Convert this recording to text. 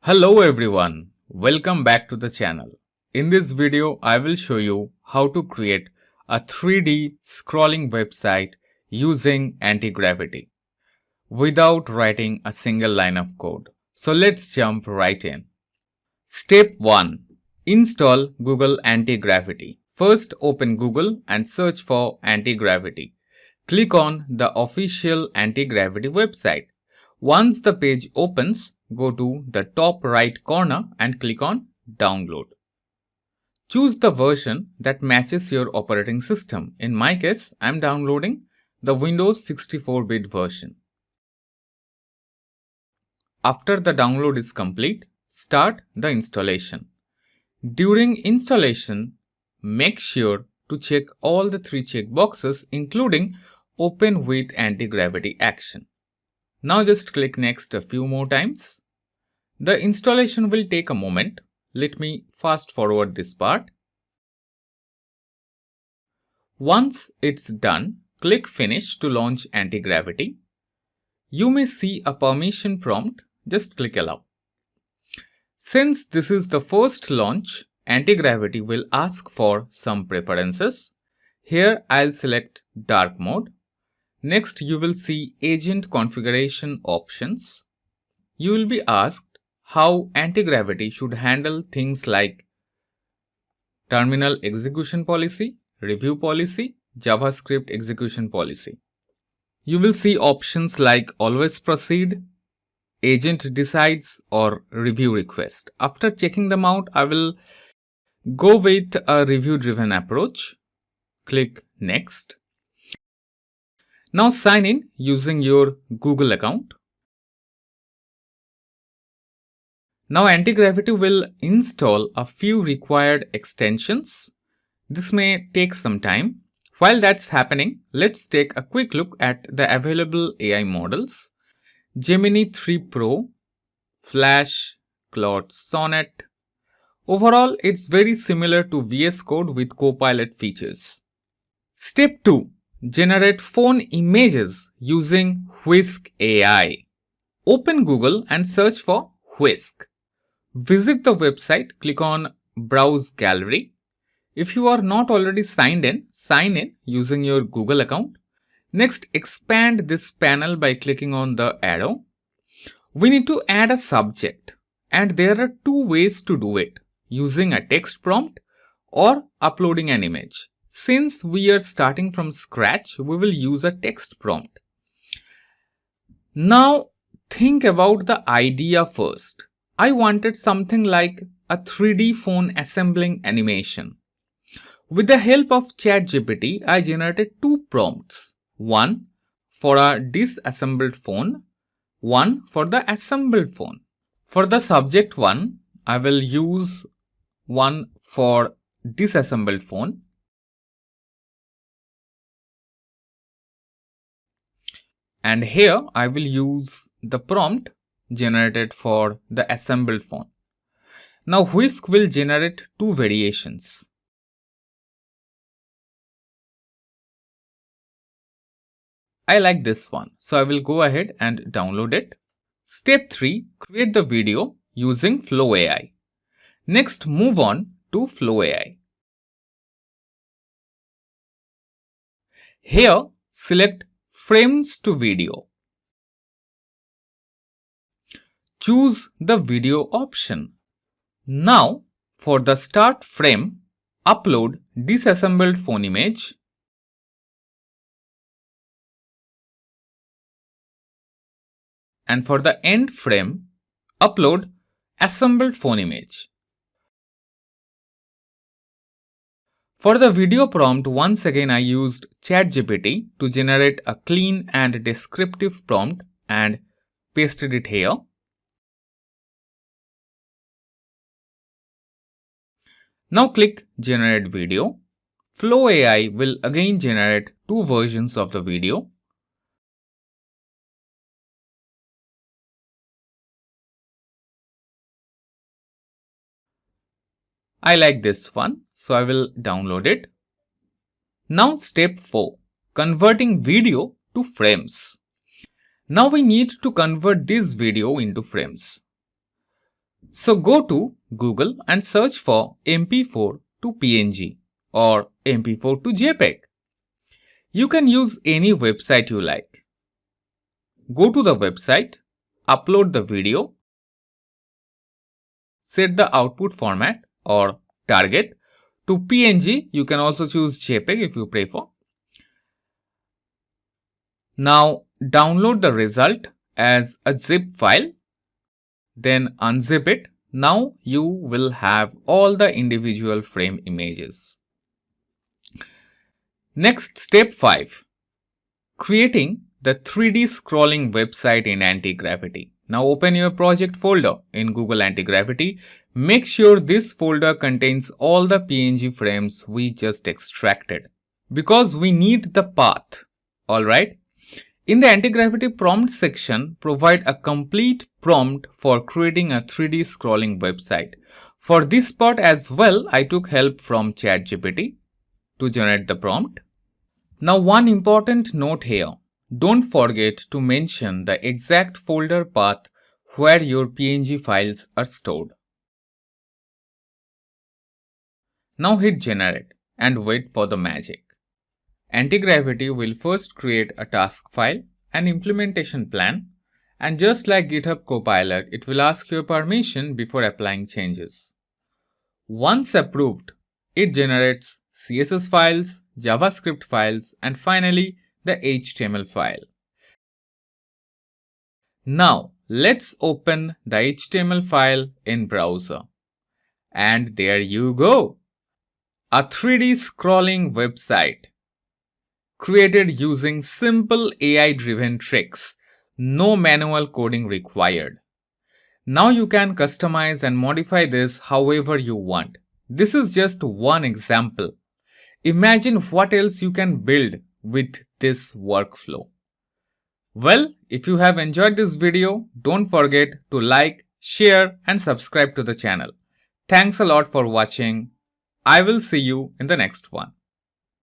Hello everyone, welcome back to the channel. In this video, I will show you how to create a 3D scrolling website using Antigravity without writing a single line of code. So let's jump right in. Step 1. Install Google Antigravity. First open Google and search for Antigravity. Click on the official Antigravity website. Once the page opens, go to the top right corner and click on Download. Choose the version that matches your operating system. In my case, I am downloading the Windows 64-bit version. After the download is complete, start the installation. During installation, make sure to check all the 3 checkboxes including Open with Antigravity action. Now just click next a few more times. The installation will take a moment. Let me fast forward this part. Once it's done, click Finish to launch Antigravity. You may see a permission prompt. Just click Allow. Since this is the first launch, Antigravity will ask for some preferences. Here I'll select Dark Mode. Next, you will see Agent Configuration options. You will be asked how Antigravity should handle things like Terminal Execution Policy, Review Policy, JavaScript Execution Policy. You will see options like Always Proceed, Agent Decides or Review Request. After checking them out, I will go with a review-driven approach. Click Next. Now sign in using your Google account. Now Antigravity will install a few required extensions. This may take some time. While that's happening, let's take a quick look at the available AI models. Gemini 3 Pro, Flash, Claude Sonnet. Overall, it's very similar to VS Code with Copilot features. Step 2. Generate phone images using Whisk AI. Open Google and search for Whisk. Visit the website, click on Browse Gallery. If you are not already signed in, sign in using your Google account. Next, expand this panel by clicking on the arrow. We need to add a subject, and there are 2 ways to do it, using a text prompt or uploading an image. Since we are starting from scratch, we will use a text prompt. Now, think about the idea first. I wanted something like a 3D phone assembling animation. With the help of ChatGPT, I generated 2 prompts. One for a disassembled phone, one for the assembled phone. For the subject one, I will use one for disassembled phone. And here I will use the prompt generated for the assembled phone. Now Whisk will generate 2 variations. I like this one, so I will go ahead and download it. Step 3. Create the video using Flow AI. Next, move on to Flow AI. Here, select Frames to Video. Choose the video option. Now, for the start frame, upload disassembled phone image. And for the end frame, upload assembled phone image. For the video prompt, once again I used ChatGPT to generate a clean and descriptive prompt and pasted it here. Now click Generate Video. Flow AI will again generate 2 versions of the video. I like this one, so I will download it. Now step 4. Converting video to frames. Now we need to convert this video into frames. So go to Google and search for MP4 to PNG or MP4 to JPEG. You can use any website you like. Go to the website, upload the video, set the output format or target to PNG. You can also choose JPEG if you prefer. Now download the result as a zip file, then unzip it. Now you will have all the individual frame images. Next, step 5. Creating the 3D scrolling website in Antigravity. Now open your project folder in Google Antigravity. Make sure this folder contains all the PNG frames we just extracted because we need the path. Alright. In the Antigravity prompt section, provide a complete prompt for creating a 3D scrolling website. For this part as well, I took help from ChatGPT to generate the prompt. Now one important note here, don't forget to mention the exact folder path where your PNG files are stored. Now hit generate and wait for the magic. Antigravity will first create a task file, an implementation plan, and just like GitHub Copilot, it will ask your permission before applying changes. Once approved, it generates CSS files, JavaScript files, and finally the HTML file. Now let's open the HTML file in browser. And there you go! A 3D scrolling website created using simple AI-driven tricks. No manual coding required. Now you can customize and modify this however you want. This is just one example. Imagine what else you can build with this workflow. Well, if you have enjoyed this video, don't forget to like, share and subscribe to the channel. Thanks a lot for watching. I will see you in the next one.